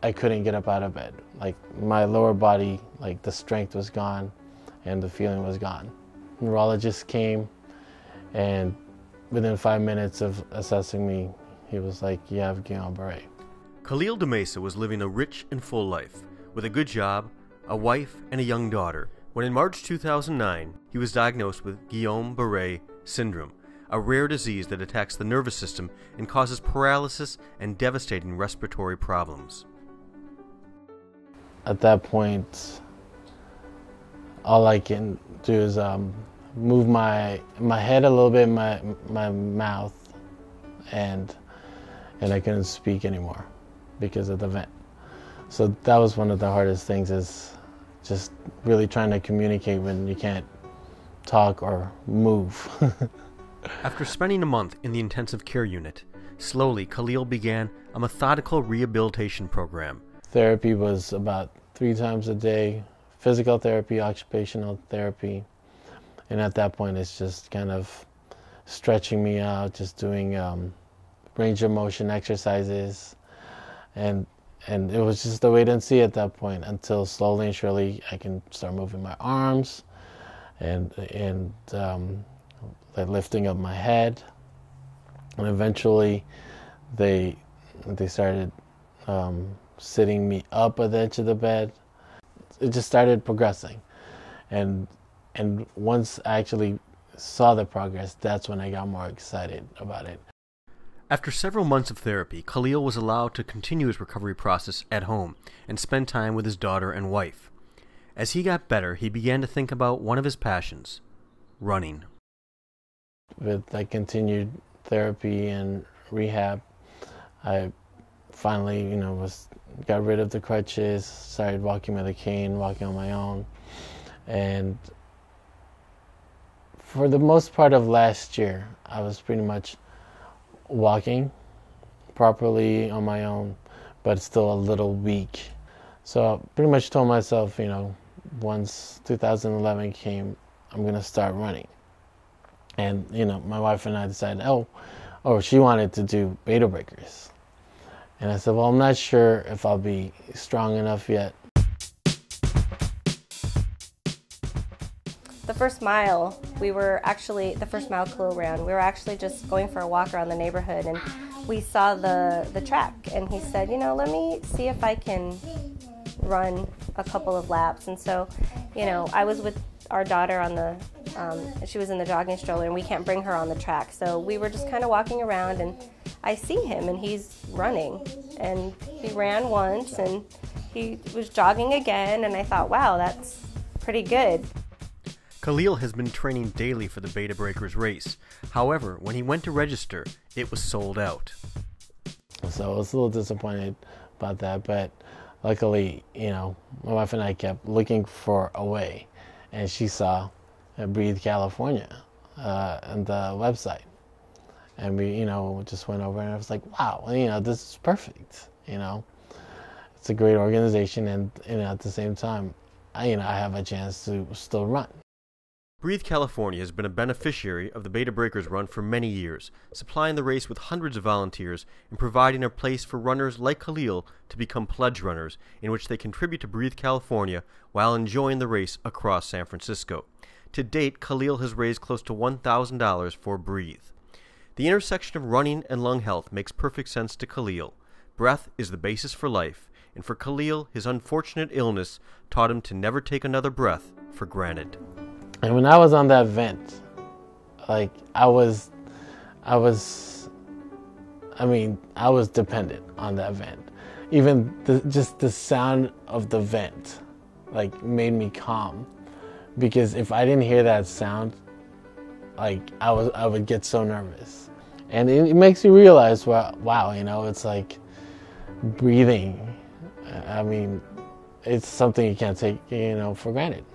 I couldn't get up out of bed. Like my lower body, like the strength was gone and the feeling was gone. Neurologist came, and within 5 minutes of assessing me, he was like, "You have Guillain-Barre." Khalil de Mesa was living a rich and full life, with a good job, a wife, and a young daughter, when in March 2009, he was diagnosed with Guillain-Barre Syndrome, a rare disease that attacks the nervous system and causes paralysis and devastating respiratory problems. At that point, all I can do is move my head a little bit, my mouth, and I couldn't speak anymore because of the vent. So that was one of the hardest things, is just really trying to communicate when you can't talk or move. After spending a month in the intensive care unit, slowly Khalil began a methodical rehabilitation program. Therapy was about 3 times a day, physical therapy, occupational therapy, and at that point it's just kind of stretching me out, just doing range of motion exercises, and it was just a wait and see at that point, until slowly and surely I can start moving my arms and like lifting up my head, and eventually they started sitting me up at the edge of the bed. It just started progressing, and once I actually saw the progress, that's when I got more excited about it. After several months of therapy, Khalil was allowed to continue his recovery process at home and spend time with his daughter and wife. As he got better, he began to think about one of his passions: running. With like continued therapy and rehab, I finally, got rid of the crutches, started walking with a cane, walking on my own, and for the most part of last year, I was pretty much walking properly on my own, but still a little weak. So I pretty much told myself, once 2011 came, I'm gonna start running. And my wife and I decided, she wanted to do beta breakers, and I said, well, I'm not sure if I'll be strong enough yet. The first mile, the first mile Khalil ran, we were actually just going for a walk around the neighborhood, and we saw the track, and he said, let me see if I can run a couple of laps. And so, I was with our daughter she was in the jogging stroller, and we can't bring her on the track. So we were just kind of walking around, and I see him, and he's running, and he ran once, and he was jogging again, and I thought, wow, that's pretty good. Khalil has been training daily for the Beta Breakers race. However, when he went to register, it was sold out. So I was a little disappointed about that, but luckily, my wife and I kept looking for a way, and she saw Breathe California on the website, and we, just went over, and I was like, wow, this is perfect. It's a great organization, and at the same time, I have a chance to still run. Breathe California has been a beneficiary of the Beta Breakers run for many years, supplying the race with hundreds of volunteers and providing a place for runners like Khalil to become pledge runners, in which they contribute to Breathe California while enjoying the race across San Francisco. To date, Khalil has raised close to $1,000 for Breathe. The intersection of running and lung health makes perfect sense to Khalil. Breath is the basis for life, and for Khalil, his unfortunate illness taught him to never take another breath for granted. And when I was on that vent, I was dependent on that vent. Even just the sound of the vent, made me calm. Because if I didn't hear that sound, I would get so nervous. And it makes you realize, wow, it's like breathing. It's something you can't take, for granted.